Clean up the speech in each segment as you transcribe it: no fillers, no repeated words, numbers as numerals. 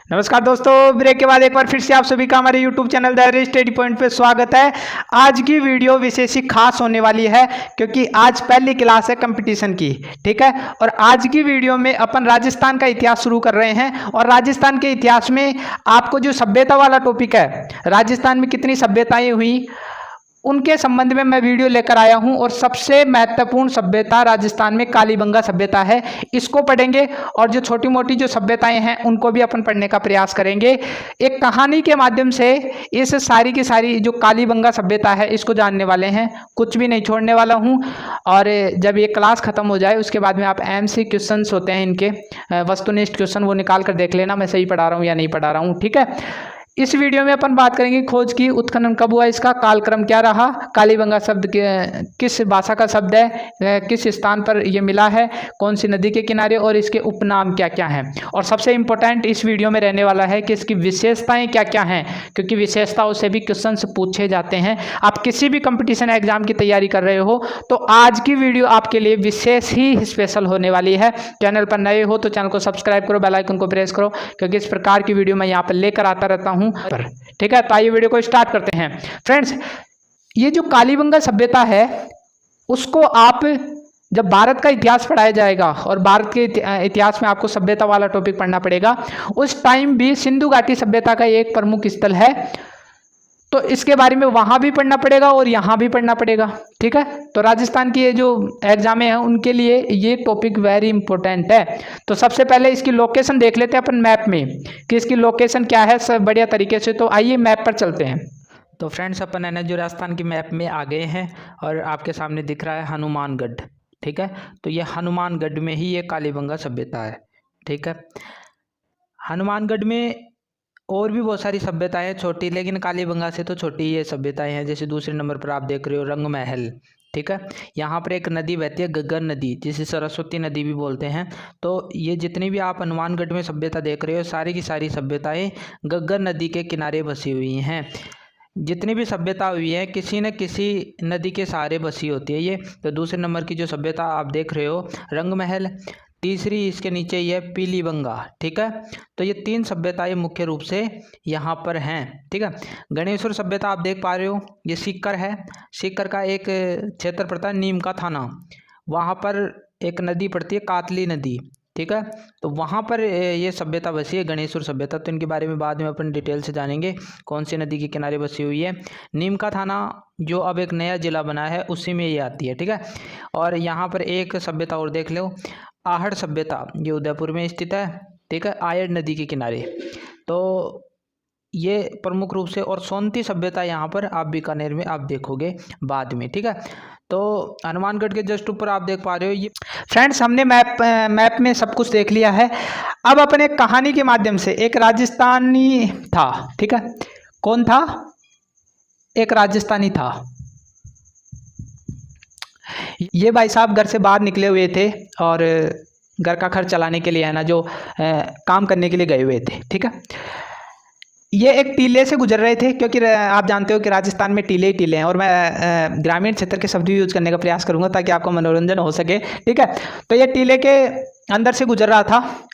नमस्कार दोस्तों, ब्रेक के बाद एक बार फिर से आप सभी का हमारे YouTube channel the study point पे स्वागत है। आज की वीडियो विशेष ही खास होने वाली है क्योंकि आज पहली क्लास है कंपटीशन की, ठीक है। और आज की वीडियो में अपन राजस्थान का इतिहास शुरू कर रहे हैं और राजस्थान के इतिहास में आपको जो सभ्यता वाला टॉपिक है, राजस्थान में कितनी सभ्यताएं हुई उनके संबंध में मैं वीडियो लेकर आया हूं। और सबसे महत्वपूर्ण सभ्यता राजस्थान में कालीबंगा सभ्यता है, इसको पढ़ेंगे। और जो छोटी मोटी जो सभ्यताएं हैं उनको भी अपन पढ़ने का प्रयास करेंगे। एक कहानी के माध्यम से इस सारी की सारी जो कालीबंगा सभ्यता है इसको जानने वाले हैं, कुछ भी नहीं छोड़ने वाला हूं। और जब ये क्लास खत्म हो जाए उसके बाद में आप MC क्वेश्चन होते हैं इनके वस्तुनिष्ठ क्वेश्चन, वो निकाल कर देख लेना मैं सही पढ़ा रहा हूँ या नहीं पढ़ा रहा हूँ, ठीक है। इस वीडियो में अपन बात करेंगे खोज की, उत्खनन कब हुआ, इसका कालक्रम क्या रहा, कालीबंगा शब्द किस भाषा का शब्द है, किस स्थान पर यह मिला है, कौन सी नदी के किनारे, और इसके उपनाम क्या क्या हैं। और सबसे इंपॉर्टेंट इस वीडियो में रहने वाला है कि इसकी विशेषताएं क्या क्या हैं, क्योंकि विशेषताओं से भी क्वेश्चन पूछे जाते हैं। आप किसी भी कंपटीशन एग्जाम की तैयारी कर रहे हो तो आज की वीडियो आपके लिए विशेष ही स्पेशल होने वाली है। चैनल पर नए हो तो चैनल को सब्सक्राइब करो, बेल आइकन को प्रेस करो, क्योंकि इस प्रकार की वीडियो मैं यहाँ पर लेकर आता रहता हूँ पर, ठीक है। तो आइए वीडियो को स्टार्ट करते हैं। फ्रेंड्स, ये जो कालीबंगा सभ्यता है उसको आप जब भारत का इतिहास पढ़ाया जाएगा, और भारत के इतिहास में आपको सभ्यता वाला टॉपिक पढ़ना पड़ेगा, उस टाइम भी सिंधु घाटी सभ्यता का एक प्रमुख स्थल है, तो इसके बारे में वहां भी पढ़ना पड़ेगा और यहाँ भी पढ़ना पड़ेगा, ठीक है। तो राजस्थान की ये जो एग्जाम है उनके लिए ये टॉपिक वेरी इंपॉर्टेंट है। तो सबसे पहले इसकी लोकेशन देख लेते हैं अपन मैप में कि इसकी लोकेशन क्या है, सब बढ़िया तरीके से। तो आइए मैप पर चलते हैं। तो फ्रेंड्स, अपन है ना जो राजस्थान की मैप में आ गए हैं और आपके सामने दिख रहा है हनुमानगढ़, ठीक है। तो ये हनुमानगढ़ में ही ये कालीबंगा सभ्यता है, ठीक है। हनुमानगढ़ में और भी बहुत सारी सभ्यताएं हैं छोटी, लेकिन कालीबंगा से तो छोटी ये सभ्यताएं हैं। जैसे दूसरे नंबर पर आप देख रहे हो रंग महल, ठीक है। यहाँ पर एक नदी बहती है गग्गर नदी, जिसे सरस्वती नदी भी बोलते हैं। तो ये जितनी भी आप हनुमानगढ़ में सभ्यता देख रहे हो सारी की सारी सभ्यताएं गग्गर नदी के किनारे बसी हुई हैं। जितनी भी सभ्यता हुई है किसी न किसी नदी के सहारे बसी होती है ये। तो दूसरे नंबर की जो सभ्यता आप देख रहे हो रंग महल, तीसरी इसके नीचे ये पीलीबंगा, ठीक है। तो ये तीन सभ्यताएं मुख्य रूप से यहाँ पर हैं, ठीक है। गणेश्वर सभ्यता आप देख पा रहे हो, ये सीकर है। सीकर का एक क्षेत्र पड़ता है नीम का थाना, वहाँ पर एक नदी पड़ती है कातली नदी, ठीक है। तो वहाँ पर ये सभ्यता बसी है गणेश्वर सभ्यता। तो इनके बारे में बाद में अपन डिटेल से जानेंगे कौन सी नदी के किनारे बसी हुई है। नीम का थाना जो अब एक नया जिला बना है उसी में ये आती है, ठीक है। और यहाँ पर एक सभ्यता और देख लो, आहड़ सभ्यता, ये उदयपुर में स्थित है, ठीक है, आयड़ नदी के किनारे। तो ये प्रमुख रूप से, और सोनती सभ्यता यहाँ पर आप बीकानेर में आप देखोगे बाद में, ठीक है। तो हनुमानगढ़ के जस्ट ऊपर आप देख पा रहे हो ये। फ्रेंड्स, हमने मैप में सब कुछ देख लिया है। अब अपन एक कहानी के माध्यम से, एक राजस्थानी था, ठीक है। कौन था? एक राजस्थानी था। ये भाई साहब घर से बाहर निकले हुए थे और घर का खर्च चलाने के लिए है ना जो काम करने के लिए गए हुए थे, ठीक है। ये एक टीले से गुजर रहे थे, क्योंकि आप जानते हो कि राजस्थान में टीले ही टीले हैं, और मैं ग्रामीण क्षेत्र के शब्द भी यूज करने का प्रयास करूंगा ताकि आपको मनोरंजन हो सके, ठीक है। तो ये टीले के अंदर से गुजर रहा था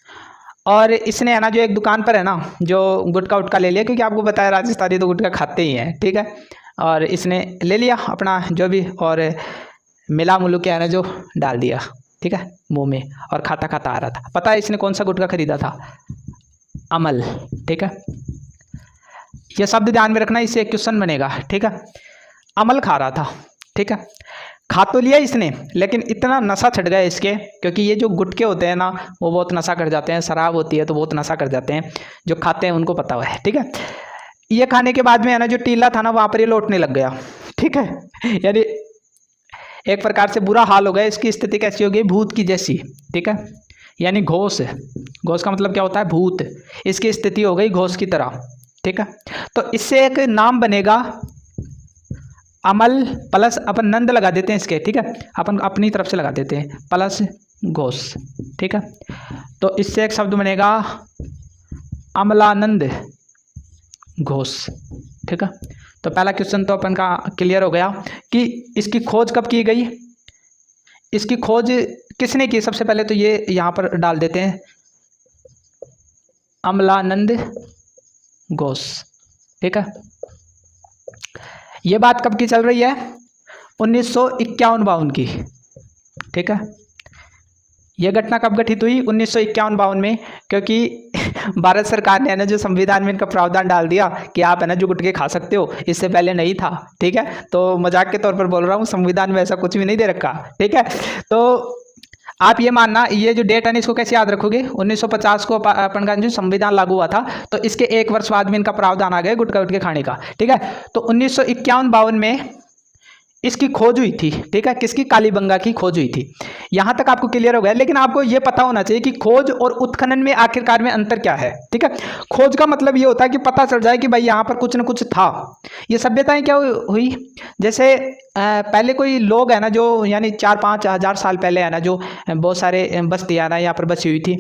और इसने है ना जो एक दुकान पर है ना जो गुटखा उटका ले लिया, क्योंकि आपको बताया राजस्थानी तो गुटखा खाते ही हैं, ठीक है। और इसने ले लिया अपना जो भी, और मिला मुलू के है ना जो डाल दिया, ठीक है, मुंह में, और खाता खाता आ रहा था। पता है इसने कौन सा गुटखा खरीदा था? अमल, ठीक है। ये शब्द ध्यान में रखना, इससे एक क्वेश्चन बनेगा, ठीक है। अमल खा रहा था, ठीक है। खा तो लिया इसने, लेकिन इतना नशा चढ़ गया इसके, क्योंकि ये जो गुटके होते हैं ना वो बहुत नशा कर जाते हैं, शराब होती है तो बहुत नशा कर जाते हैं, जो खाते हैं उनको पता हुआ है, ठीक है। ये खाने के बाद में है ना जो टीला था ना वहाँ पर ये लौटने लग गया, ठीक है। यानी एक प्रकार से बुरा हाल हो गया, इसकी स्थिति कैसी हो गई? भूत की जैसी, ठीक है। यानी घोष, घोष का मतलब क्या होता है? भूत। इसकी स्थिति हो गई घोष की तरह, ठीक है। तो इससे एक नाम बनेगा अमल प्लस अपन नंद लगा देते हैं इसके, ठीक है, अपन अपनी तरफ से लगा देते हैं प्लस घोष, ठीक है। तो इससे एक शब्द बनेगा अमलानंद घोष, ठीक है। तो पहला क्वेश्चन तो अपन का क्लियर हो गया कि इसकी खोज कब की गई, इसकी खोज किसने की। सबसे पहले तो ये यहाँ पर डाल देते हैं अमलानंद घोष। ठीक है, ये बात कब की चल रही है? 1951-52 की। ठीक है, यह घटना कब घटित हुई? 1951-52 में, क्योंकि भारत सरकार ने है ना जो संविधान में इनका प्रावधान डाल दिया कि आप है ना जो गुटखे खा सकते हो, इससे पहले नहीं था। ठीक है, तो मजाक के तौर पर बोल रहा हूँ, संविधान में ऐसा कुछ भी नहीं दे रखा। ठीक है, तो आप ये मानना, ये जो डेट है इसको कैसे याद रखोगे? 1950 को अपन का जो संविधान लागू हुआ था, तो इसके 1 वर्ष बाद में इनका प्रावधान आ गया गुटखा गुटके खाने का। ठीक है, तो 1951-52 में इसकी खोज हुई थी। ठीक है, किसकी? कालीबंगा की खोज हुई थी। यहां तक आपको क्लियर हो गया। लेकिन आपको यह पता होना चाहिए कि खोज और उत्खनन में आखिरकार में अंतर क्या है। ठीक है, खोज का मतलब ये होता है कि पता चल जाए कि भाई यहाँ पर कुछ न कुछ था। ये सभ्यताएं क्या हुई? जैसे पहले कोई लोग है ना जो, यानी 4-5 हज़ार साल पहले है ना जो बहुत सारे बस्तियाँ ना यहाँ पर बसी हुई थी,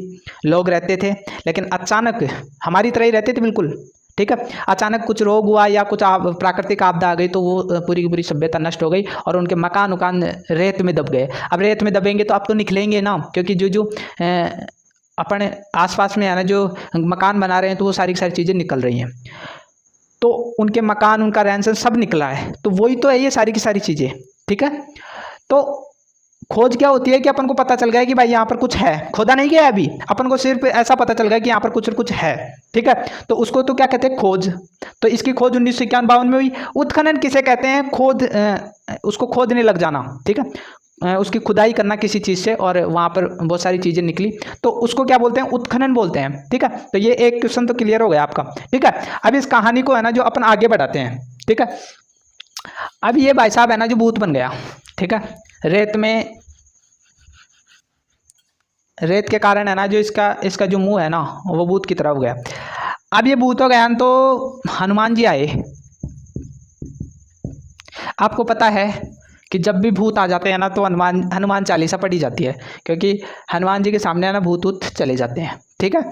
लोग रहते थे, लेकिन अचानक हमारी तरह ही रहते थे बिल्कुल। ठीक है, अचानक कुछ रोग हुआ या कुछ प्राकृतिक आपदा आ गई, तो वो पूरी की पूरी सभ्यता नष्ट हो गई और उनके मकान उकान रेत में दब गए। अब रेत में दबेंगे तो अब तो निकलेंगे ना, क्योंकि जो अपने आसपास में है ना जो मकान बना रहे हैं, तो वो सारी की सारी चीज़ें निकल रही हैं, तो उनके मकान, उनका रहन सहन सब निकला है। तो वही तो है ये सारी की सारी चीज़ें। ठीक है, तो खोज क्या होती है कि अपन को पता चल गया कि भाई यहाँ पर कुछ है, खोदा नहीं गया अभी, अपन को सिर्फ ऐसा पता चल गया कि यहाँ पर कुछ कुछ है। ठीक है, तो उसको तो क्या कहते हैं? खोज। तो इसकी खोज 1951-52 में हुई। उत्खनन किसे कहते हैं? खोद, उसको खोदने लग जाना। ठीक है, उसकी खुदाई करना किसी चीज़ से और वहाँ पर बहुत सारी चीज़ें निकली, तो उसको क्या बोलते हैं? उत्खनन बोलते हैं। ठीक है, तो ये एक क्वेश्चन तो क्लियर हो गया आपका। ठीक है, अब इस कहानी को है ना जो अपन आगे बढ़ाते हैं। ठीक है, अब ये भाई साहब है ना जो भूत बन गया। ठीक है, रेत के कारण है ना जो इसका जो मुंह है ना वो भूत की तरह हो गया। अब ये भूत हो गया तो हनुमान जी आए। आपको पता है कि जब भी भूत आ जाते हैं ना तो हनुमान चालीसा पढ़ी जाती है, क्योंकि हनुमान जी के सामने है ना भूत चले जाते हैं। ठीक है,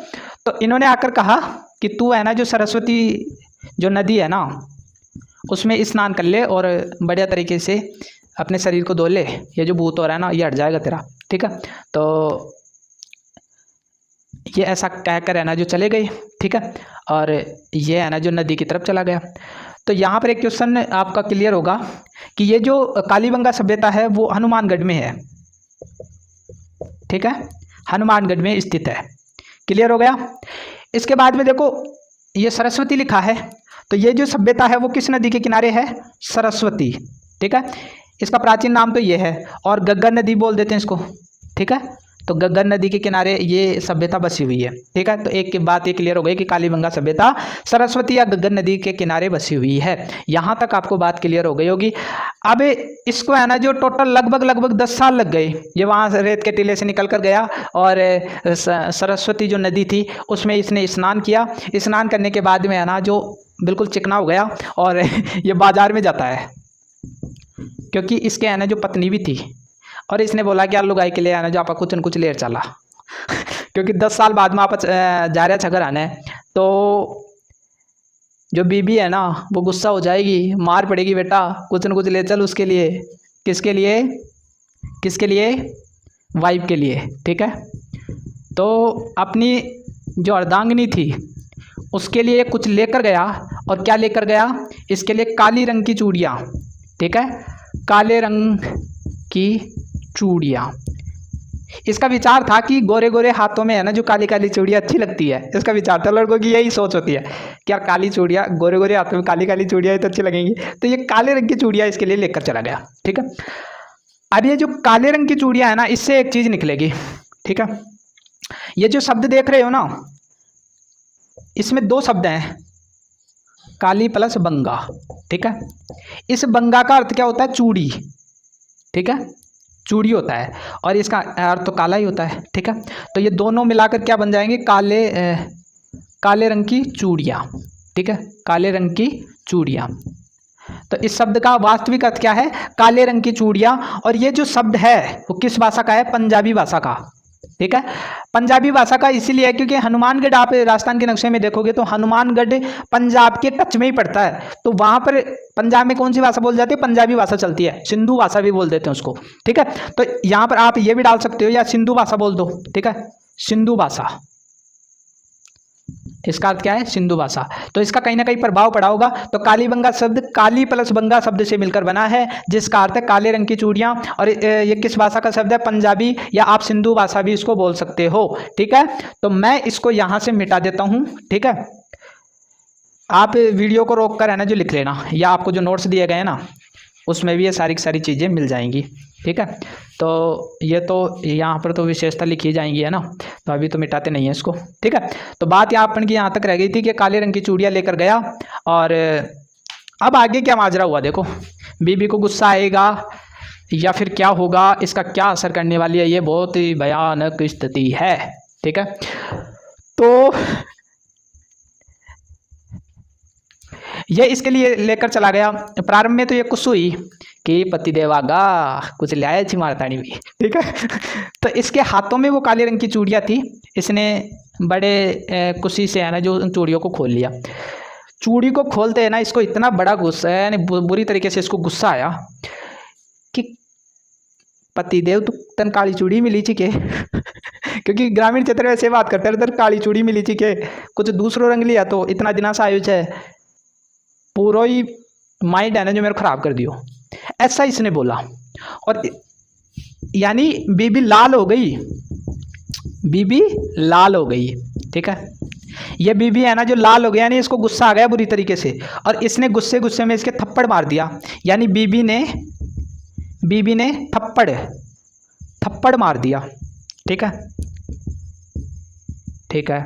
तो इन्होंने आकर कहा कि तू है ना जो सरस्वती जो नदी है ना उसमें स्नान कर ले और बढ़िया तरीके से अपने शरीर को धो ले, ये जो भूत हो रहा है ना ये हट जाएगा तेरा। ठीक है, तो ये ऐसा कहकर है ना जो चले गए। ठीक है, और ये है ना जो नदी की तरफ चला गया। तो यहाँ पर एक क्वेश्चन आपका क्लियर होगा कि ये जो कालीबंगा सभ्यता है वो हनुमानगढ़ में है। ठीक है, हनुमानगढ़ में स्थित है। क्लियर हो गया? इसके बाद में देखो ये सरस्वती लिखा है, तो ये जो सभ्यता है वो किस नदी के किनारे है? सरस्वती। ठीक है, इसका प्राचीन नाम तो ये है, और गग्गर नदी बोल देते हैं इसको। ठीक है, तो गग्गर नदी के किनारे ये सभ्यता बसी हुई है। ठीक है, तो एक की बात ये क्लियर हो गई कि कालीबंगा सभ्यता सरस्वती या गग्गर नदी के किनारे बसी हुई है। यहाँ तक आपको बात क्लियर हो गई होगी। अब इसको है ना जो टोटल लगभग 10 साल लग गए। ये वहाँ से रेत के टीले से निकल कर गया और सरस्वती जो नदी थी उसमें इसने स्नान किया। स्नान करने के बाद में है ना जो बिल्कुल चिकना हो गया और ये बाजार में जाता है, क्योंकि इसके है ना जो पत्नी भी थी, और इसने बोला कि आलू गाय के लिए आना जो आप कुछ न कुछ लेर चला क्योंकि 10 साल बाद में आप जा रहे छगर आने, तो जो बीबी है ना वो गुस्सा हो जाएगी, मार पड़ेगी, बेटा कुछ न कुछ ले चल उसके लिए। किसके लिए? किसके लिए? वाइफ के लिए। ठीक है, तो अपनी जो अर्धांगिनी थी उसके लिए कुछ लेकर गया, और क्या लेकर गया? इसके लिए काली रंग की चूड़ियाँ। ठीक है, काले रंग की चूड़ियाँ। इसका विचार था कि गोरे गोरे हाथों में है ना जो काली काली चूड़ियाँ अच्छी लगती है। इसका विचार था, लड़कों की यही सोच होती है कि यार काली चूड़ियाँ, गोरे गोरे हाथों में काली काली चूड़ियाँ तो अच्छी लगेंगी, तो ये काले रंग की चूड़ियाँ इसके लिए लेकर चला गया। ठीक है, अब ये जो काले रंग की चूड़ियाँ है ना इससे एक चीज़ निकलेगी। ठीक है, ये जो शब्द देख रहे हो ना इसमें 2 शब्द हैं, काली प्लस बंगा। ठीक है, इस बंगा का अर्थ क्या होता है? चूड़ी। ठीक है, चूड़ी होता है, और इसका अर्थ तो काला ही होता है। ठीक है, तो ये दोनों मिलाकर क्या बन जाएंगे? काले रंग की चूड़ियाँ। ठीक है, काले रंग की चूड़ियाँ। तो इस शब्द का वास्तविक अर्थ क्या है? काले रंग की चूड़ियाँ। और ये जो शब्द है वो किस भाषा का है? पंजाबी भाषा का। ठीक है, पंजाबी भाषा का इसीलिए है क्योंकि हनुमानगढ़ आप राजस्थान के नक्शे में देखोगे तो हनुमानगढ़ पंजाब के टच में ही पड़ता है, तो वहां पर पंजाब में कौन सी भाषा बोल जाती है? पंजाबी भाषा चलती है, सिंधु भाषा भी बोल देते हैं उसको। ठीक है, तो यहाँ पर आप ये भी डाल सकते हो या सिंधु भाषा बोल दो। ठीक है, सिंधु भाषा। इसका अर्थ क्या है? सिंधु भाषा। तो इसका कहीं ना कहीं प्रभाव पड़ा होगा। तो कालीबंगा शब्द काली प्लस बंगा शब्द से मिलकर बना है, जिसका अर्थ है काले रंग की चूड़ियां। और ये किस भाषा का शब्द है? पंजाबी, या आप सिंधु भाषा भी इसको बोल सकते हो। ठीक है, तो मैं इसको यहां से मिटा देता हूं। ठीक है, आप वीडियो को रोक कर है ना जो लिख लेना, या आपको जो नोट्स दिए गए हैं ना उसमें भी ये सारी की सारी चीज़ें मिल जाएंगी। ठीक है, तो ये तो यहाँ पर तो विशेषता लिखी जाएंगी है ना, तो अभी तो मिटाते नहीं है इसको। ठीक है, तो बात यहाँ अपन की यहाँ तक रह गई थी कि काले रंग की चूड़ियाँ लेकर गया। और अब आगे क्या माजरा हुआ देखो, बीबी को गुस्सा आएगा या फिर क्या होगा, इसका क्या असर करने वाली है, ये बहुत ही भयानक स्थिति है। ठीक है, तो ये इसके लिए लेकर चला गया। प्रारंभ में तो ये कुछ हुई कि पतिदेव आगा कुछ लाया थी मारतानी भी। ठीक है, तो इसके हाथों में वो काले रंग की चूड़ियाँ थी। इसने बड़े कुशी से है ना जो चूड़ियों को खोल लिया। चूड़ी को खोलते है ना इसको इतना बड़ा गुस्सा है, यानी बुरी तरीके से इसको गुस्सा आया कि पतिदेव तो तन काली चूड़ी मिली थी के क्योंकि ग्रामीण क्षेत्र में ऐसे बात करते हैं, काली चूड़ी मिली थी के, कुछ दूसरो रंग लिया तो इतना दिना सा आयुष है, पूरा ही माइंड है ना जो मेरे खराब कर दियो, ऐसा इसने बोला। और यानी बीबी लाल हो गई, बीबी लाल हो गई। ठीक है, ये बीबी है ना जो लाल हो गया, यानी इसको गुस्सा आ गया बुरी तरीके से, और इसने गुस्से गुस्से में इसके थप्पड़ मार दिया। यानी बीबी ने थप्पड़ मार दिया। ठीक है, ठीक है,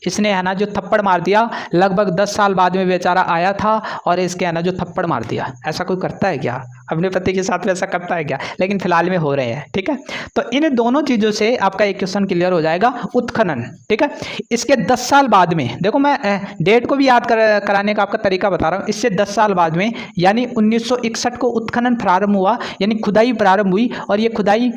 इसने है ना जो थप्पड़ मार दिया। लगभग 10 साल बाद में बेचारा आया था और इसके है ना जो थप्पड़ मार दिया। ऐसा कोई करता है क्या? अपने पति के साथ वैसा करता है क्या? लेकिन फिलहाल में हो रहे हैं। ठीक है, तो इन दोनों चीज़ों से आपका एक क्वेश्चन क्लियर हो जाएगा, उत्खनन। ठीक है, इसके 10 साल बाद में, देखो मैं डेट को भी याद कराने का आपका तरीका बता रहा हूँ। इससे 10 साल बाद में यानी 1961 को उत्खनन प्रारंभ हुआ, यानी खुदाई प्रारंभ हुई, और ये खुदाई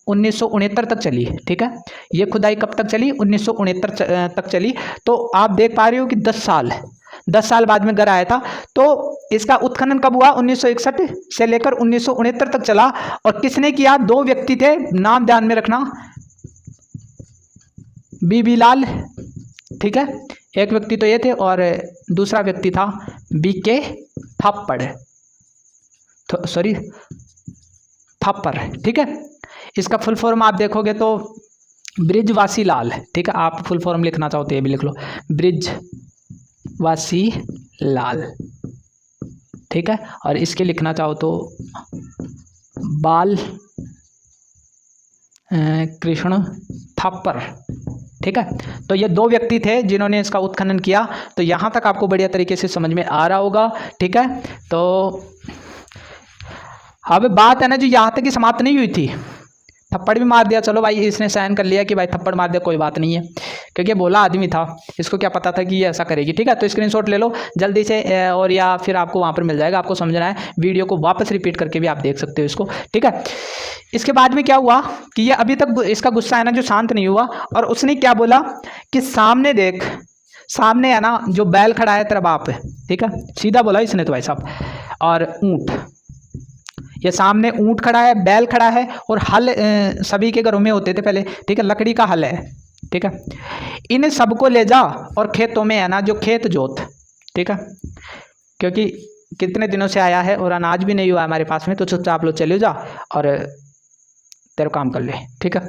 1969 तक चली। ठीक है, ये खुदाई कब तक चली? 1969 तक चली। तो आप देख पा रहे हो कि 10 साल बाद में घर आया था। तो इसका उत्खनन कब हुआ? 1961 से लेकर 1969 तक चला। और किसने किया? 2 व्यक्ति थे, नाम ध्यान में रखना, बीबी लाल। ठीक है, एक व्यक्ति तो ये थे और दूसरा व्यक्ति था बीके थप्पड़, सॉरी थप्पड़। ठीक है, इसका फुल फॉर्म आप देखोगे तो ब्रिजवासी लाल। ठीक है, आप फुल फॉर्म लिखना चाहो तो ये भी लिख लो, ब्रिजवासी लाल। ठीक है, और इसके लिखना चाहो तो बाल कृष्ण थप्पड़। ठीक है, तो ये 2 व्यक्ति थे जिन्होंने इसका उत्खनन किया। तो यहाँ तक आपको बढ़िया तरीके से समझ में आ रहा होगा। ठीक है, तो अब बात है ना जो यहाँ तक ही समाप्त नहीं हुई थी। थप्पड़ भी मार दिया, चलो भाई इसने साइन कर लिया कि भाई थप्पड़ मार दिया, कोई बात नहीं है, क्योंकि बोला आदमी था, इसको क्या पता था कि ये ऐसा करेगी। ठीक है, तो स्क्रीनशॉट ले लो जल्दी से, और या फिर आपको वहाँ पर मिल जाएगा। आपको समझना है, वीडियो को वापस रिपीट करके भी आप देख सकते हो इसको। ठीक है, इसके बाद में क्या हुआ कि ये अभी तक इसका गुस्सा है ना जो शांत नहीं हुआ, और उसने क्या बोला कि सामने देख, सामने है ना जो बैल खड़ा है तेरा बाप है। ठीक है, सीधा बोला इसने तो भाई साहब, और ऊँट, ये सामने ऊँट खड़ा है, बैल खड़ा है, और हल सभी के घरों में होते थे पहले। ठीक है, लकड़ी का हल है। ठीक है, इन सबको ले जा और खेतों में है ना जो खेत जोत। ठीक है, क्योंकि कितने दिनों से आया है और अनाज भी नहीं हुआ हमारे पास में, तो चुपचाप लो चले जा और तेरा काम कर ले। ठीक है,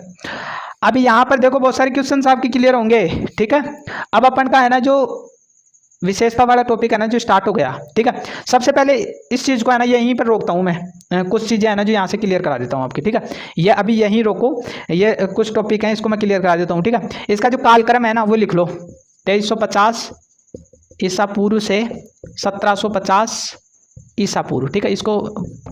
अभी यहाँ पर देखो बहुत सारे क्वेश्चन आपके क्लियर होंगे। ठीक है, अब अपन का है ना जो विशेषता वाला टॉपिक है ना जो स्टार्ट हो गया। ठीक है, सबसे पहले इस चीज़ को है ना यहीं पर रोकता हूँ मैं, कुछ चीज़ें है ना जो यहाँ से क्लियर करा देता हूँ आपकी। ठीक है, ये अभी यहीं रोको, ये कुछ टॉपिक हैं इसको मैं क्लियर करा देता हूँ। ठीक है, इसका जो कालक्रम है ना वो लिख लो, 2350 ईसा पूर्व से 1750 ईसा पूर्व। ठीक है, इसको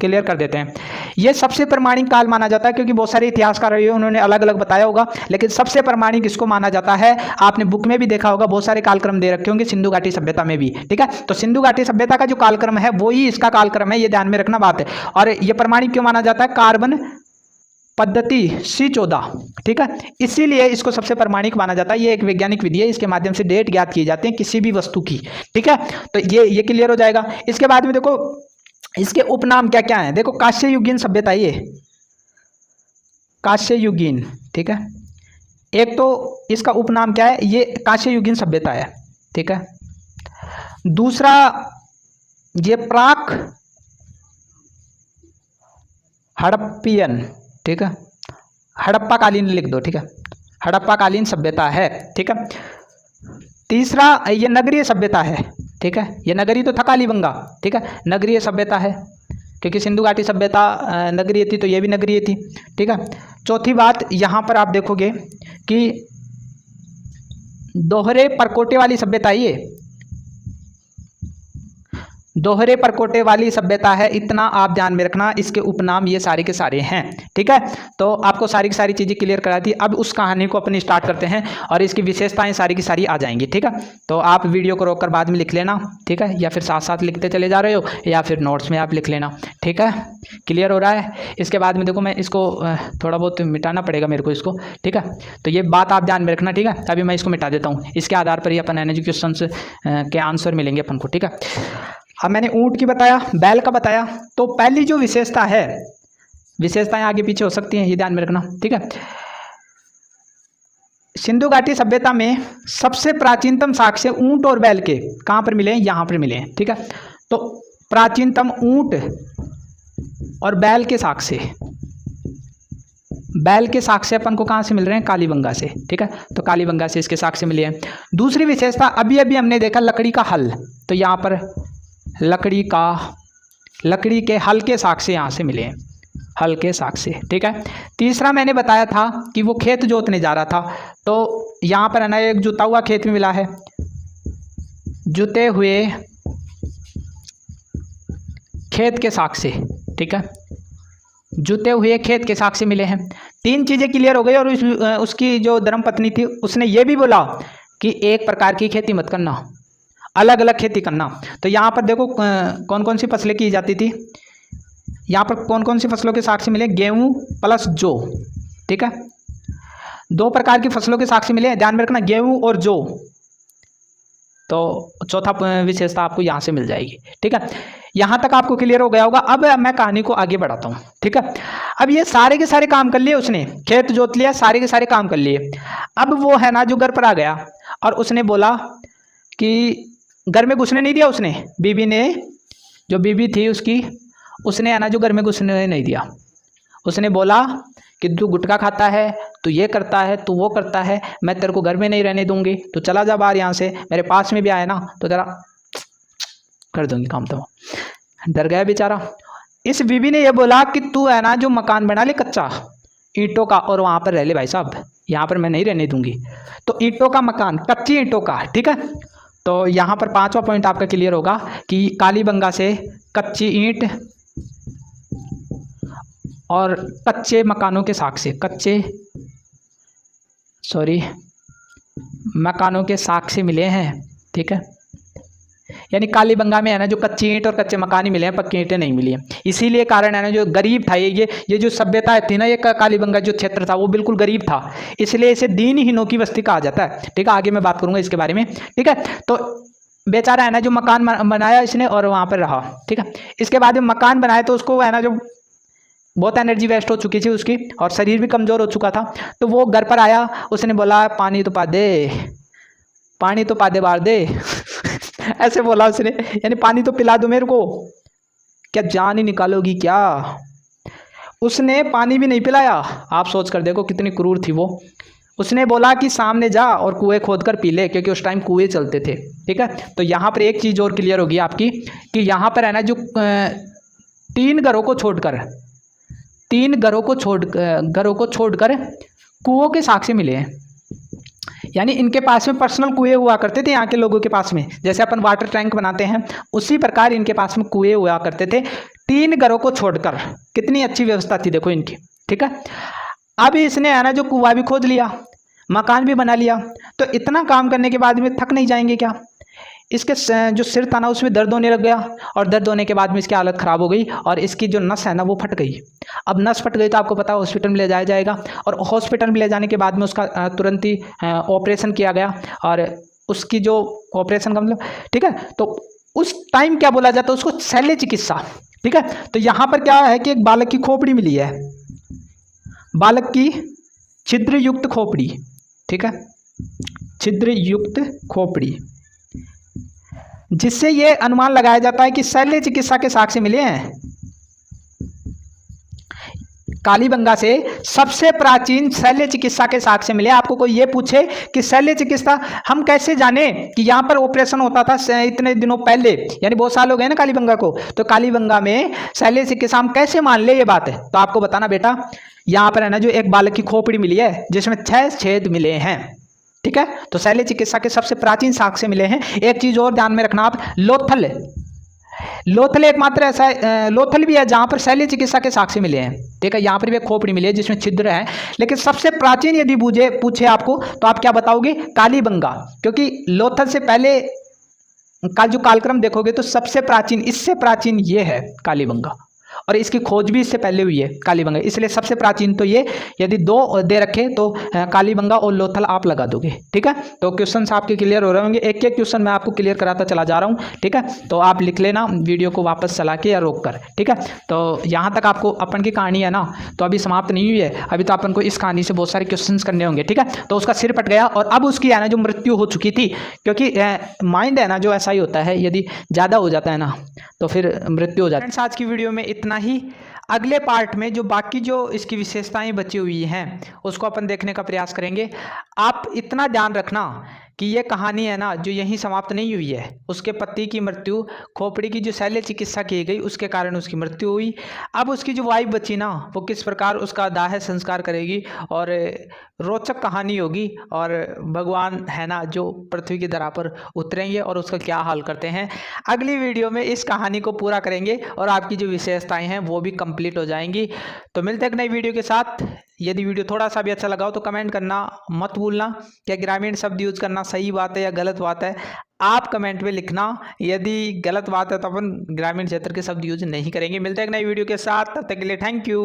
क्लियर कर देते हैं। ये सबसे प्रमाणिक काल माना जाता है, क्योंकि बहुत सारे इतिहासकार रहे उन्होंने अलग अलग बताया होगा, लेकिन सबसे प्रमाणिक इसको माना जाता है। आपने बुक में भी देखा होगा, बहुत सारे कालक्रम दे रखे होंगे, सिंधु घाटी सभ्यता में भी। ठीक है, तो सिंधु घाटी सभ्यता का जो कालक्रम है वो ही इसका कालक्रम है, ये ध्यान में रखना बात है। और ये प्रमाणिक क्यों माना जाता है? कार्बन पद्धति C14। ठीक है, इसीलिए इसको सबसे प्रमाणिक माना जाता है। ये एक वैज्ञानिक विधि है, इसके माध्यम से डेट ज्ञात किए जाते हैं किसी भी वस्तु की। ठीक है, तो ये क्लियर हो जाएगा। इसके बाद में देखो इसके उपनाम क्या क्या हैं। देखो कांस्य युगीन सभ्यता, ये कांस्य युगीन। ठीक है, एक तो इसका उपनाम क्या है, ये कांस्ययुगीन सभ्यता है, ठीक है। दूसरा ये प्राक हड़प्पियन, ठीक है, हड़प्पा कालीन लिख दो, ठीक है, हड़प्पा कालीन सभ्यता है, ठीक है। तीसरा ये नगरीय सभ्यता है, ठीक है, ये नगरी तो था कालीबंगा, ठीक है, नगरीय सभ्यता है क्योंकि सिंधु घाटी सभ्यता नगरीय थी तो ये भी नगरीय थी, ठीक है। चौथी बात यहाँ पर आप देखोगे कि दोहरे परकोटे वाली सभ्यता, ये दोहरे परकोटे वाली सभ्यता है, इतना आप ध्यान में रखना। इसके उपनाम ये सारे के सारे हैं, ठीक है। तो आपको सारी की सारी चीज़ें क्लियर करा दी। अब उस कहानी को अपनी स्टार्ट करते हैं और इसकी विशेषताएं सारी की सारी आ जाएंगी, ठीक है। तो आप वीडियो को रोककर बाद में लिख लेना, ठीक है, या फिर साथ साथ लिखते चले जा रहे हो या फिर नोट्स में आप लिख लेना, ठीक है। क्लियर हो रहा है। इसके बाद में देखो मैं इसको थोड़ा बहुत मिटाना पड़ेगा मेरे को इसको, ठीक है। तो ये बात आप ध्यान में रखना, ठीक है। अभी मैं इसको मिटा देता हूँ, इसके आधार पर ही अपन एनर्जी क्वेश्चन के आंसर मिलेंगे अपन को, ठीक है। अब मैंने ऊंट की बताया, बैल का बताया। तो पहली जो विशेषता है, विशेषताएं आगे पीछे हो सकती हैं, ये ध्यान में रखना, ठीक है। सिंधु घाटी सभ्यता में सबसे प्राचीनतम साक्ष्य ऊंट और बैल के कहाँ पर मिले हैं, यहाँ पर मिले हैं, ठीक है। तो प्राचीनतम ऊंट और बैल के साक्ष्य, बैल के साक्ष्य अपन को कहाँ से मिल रहे हैं, कालीबंगा से, ठीक है। तो कालीबंगा से इसके साक्ष्य मिले हैं। दूसरी विशेषता अभी अभी हमने देखा लकड़ी का हल, तो यहाँ पर लकड़ी के हल के साक्ष्य यहाँ से मिले हैं, हल के साक्ष्य, ठीक है। तीसरा मैंने बताया था कि वो खेत जोतने जा रहा था, तो यहाँ पर है ना एक जुता हुआ खेत में मिला है, जुते हुए खेत के साक्ष्य, ठीक है, जुते हुए खेत के साक्ष्य मिले हैं। तीन चीज़ें क्लियर हो गई। और उसकी जो धर्मपत्नी थी उसने ये भी बोला कि एक प्रकार की खेती मत करना, अलग अलग खेती करना। तो यहाँ पर देखो कौन कौन सी फसलें की जाती थी, यहाँ पर कौन कौन सी फसलों के साक्ष्य मिले, गेहूं प्लस जौ, ठीक है। दो प्रकार की फसलों के साक्ष्य मिले हैं, ध्यान में रखना, गेहूं और जौ। तो चौथा विशेषता आपको यहाँ से मिल जाएगी, ठीक है। यहाँ तक आपको क्लियर हो गया होगा। अब मैं कहानी को आगे बढ़ाता हूँ, ठीक है। अब ये सारे के सारे काम कर लिए उसने, खेत जोत लिया, सारे के सारे काम कर लिए। अब वो है ना जो घर पर आ गया और उसने बोला कि घर में घुसने नहीं दिया उसने, बीबी ने, जो बीबी थी उसकी, उसने है ना जो घर में घुसने नहीं दिया। उसने बोला कि तू गुटखा खाता है, तू ये करता है, तू वो करता है, मैं तेरे को घर में नहीं रहने दूंगी, तो चला जा बाहर यहाँ से, मेरे पास में भी आए ना तो तेरा कर दूंगी काम। तो डर गया बेचारा। इस बीबी ने ये बोला कि तू है ना जो मकान बना ले कच्चा ईंटों का और वहाँ पर रह ले भाई साहब, यहाँ पर मैं नहीं रहने दूंगी। तो ईंटों का मकान, कच्ची ईंटों का, ठीक है। तो यहाँ पर पांचवा पॉइंट आपका क्लियर होगा कि कालीबंगा से कच्ची ईंट और कच्चे मकानों के साक्ष्य, मकानों के साक्ष्य मिले हैं, ठीक है। यानी कालीबंगा में है ना जो कच्ची ईंट और कच्चे मकान ही मिले हैं, पक्की ईंटें नहीं मिली हैं। इसीलिए कारण है ना जो गरीब था ये जो सभ्यता थी ना, ये कालीबंगा जो क्षेत्र था वो बिल्कुल गरीब था, इसलिए इसे दीनहीनों की बस्ती कहा जाता है, ठीक है। आगे मैं बात करूंगा इसके बारे में, ठीक है। तो बेचारा है ना जो मकान बनाया इसने और वहाँ पर रहा, ठीक है। इसके बाद में मकान बनाया तो उसको है ना जो बहुत एनर्जी वेस्ट हो चुकी थी उसकी और शरीर भी कमज़ोर हो चुका था। तो वो घर पर आया, उसने बोला पानी तो पा दे बाहर दे ऐसे बोला उसने, यानी पानी तो पिला दो मेरे को, क्या जान ही निकालोगी क्या। उसने पानी भी नहीं पिलाया। आप सोच कर देखो कितनी क्रूर थी वो। उसने बोला कि सामने जा और कुएं खोद कर पी ले, क्योंकि उस टाइम कुएं चलते थे, ठीक है। तो यहाँ पर एक चीज़ और क्लियर होगी आपकी कि यहाँ पर है ना जो तीन घरों को छोड़कर कुओं के साक्ष्य मिले हैं। यानी इनके पास में पर्सनल कुएं हुआ करते थे यहाँ के लोगों के पास में, जैसे अपन वाटर टैंक बनाते हैं उसी प्रकार इनके पास में कुएं हुआ करते थे, तीन घरों को छोड़कर। कितनी अच्छी व्यवस्था थी देखो इनकी, ठीक है। अब इसने है ना जो कुआं भी खोद लिया, मकान भी बना लिया, तो इतना काम करने के बाद में थक नहीं जाएंगे क्या। इसके जो सिर था ना उसमें दर्द होने लग गया और दर्द होने के बाद में इसकी हालत ख़राब हो गई और इसकी जो नस है ना वो फट गई। अब नस फट गई तो आपको पता है हॉस्पिटल में ले जाया जाएगा और हॉस्पिटल में ले जाने के बाद में उसका तुरंत ही ऑपरेशन किया गया। और उसकी जो ऑपरेशन का मतलब, ठीक है, तो उस टाइम क्या बोला जाता है उसको, शल्य चिकित्सा, ठीक है। तो यहाँ पर क्या है कि एक बालक की खोपड़ी मिली है, बालक की छिद्र युक्त खोपड़ी, ठीक है, छिद्र युक्त खोपड़ी, जिससे ये अनुमान लगाया जाता है कि शल्य चिकित्सा के साक्ष्य मिले हैं। कालीबंगा से सबसे प्राचीन शल्य चिकित्सा के साक्ष्य मिले। आपको कोई ये पूछे कि शल्य चिकित्सा हम कैसे जाने कि यहाँ पर ऑपरेशन होता था इतने दिनों पहले, यानी बहुत साल हो गए ना कालीबंगा को, तो कालीबंगा में शल्य चिकित्सा हम कैसे मान ले ये बात है। तो आपको बताना बेटा, यहाँ पर है ना जो एक बालक की खोपड़ी मिली है जिसमें 6 छेद मिले हैं, ठीक है। तो शल्य चिकित्सा के सबसे प्राचीन साक्ष्य मिले हैं। एक चीज और ध्यान में रखना आप, लोथल एकमात्र ऐसा लोथल भी है जहां पर शल्य चिकित्सा के साक्ष्य मिले हैं, ठीक है। यहां पर भी एक खोपड़ी मिली है जिसमें छिद्र है, लेकिन सबसे प्राचीन यदि पूछे आपको तो आप क्या बताओगे, कालीबंगा, क्योंकि लोथल से पहले का जो कालक्रम देखोगे तो सबसे प्राचीन, इससे प्राचीन ये है कालीबंगा, और इसकी खोज भी इससे पहले हुई है कालीबंगा, इसलिए सबसे प्राचीन तो ये। यदि 2 दे रखे तो कालीबंगा और लोथल आप लगा दोगे, ठीक है। तो क्वेश्चन आपके क्लियर हो रहे होंगे, एक एक क्वेश्चन मैं आपको क्लियर कराता चला जा रहा हूँ, ठीक है। तो आप लिख लेना वीडियो को वापस चला के या रोक कर, ठीक है। तो यहाँ तक आपको अपन की कहानी है ना, तो अभी समाप्त नहीं हुई है, अभी तो अपन को इस कहानी से बहुत सारे क्वेश्चन करने होंगे, ठीक है। तो उसका सिर पट गया और अब उसकी है ना जो मृत्यु हो चुकी थी, क्योंकि माइंड है ना जो ऐसा ही होता है, यदि ज़्यादा हो जाता है ना तो फिर मृत्यु हो जाती है। आज की वीडियो में इतना ही। अगले पार्ट में जो बाकी जो इसकी विशेषताएं बची हुई हैं उसको अपन देखने का प्रयास करेंगे। आप इतना ध्यान रखना कि ये कहानी है ना जो यहीं समाप्त नहीं हुई है। उसके पति की मृत्यु, खोपड़ी की जो शल्य चिकित्सा की गई उसके कारण उसकी मृत्यु हुई। अब उसकी जो वाइफ बची ना, वो किस प्रकार उसका दाह संस्कार करेगी, और रोचक कहानी होगी, और भगवान है ना जो पृथ्वी की धरा पर उतरेंगे और उसका क्या हाल करते हैं। अगली वीडियो में इस कहानी को पूरा करेंगे और आपकी जो विशेषताएं हैं वो भी कंप्लीट हो जाएंगी। तो मिलते हैं एक नई वीडियो के साथ। यदि वीडियो थोड़ा सा भी अच्छा लगा हो तो कमेंट करना मत भूलना, क्या ग्रामीण शब्द यूज करना सही बात है या गलत बात है। आप कमेंट में लिखना, यदि गलत बात है तो अपन ग्रामीण क्षेत्र के शब्द यूज नहीं करेंगे। मिलते हैं एक नई वीडियो के साथ, तब तक के लिए थैंक यू।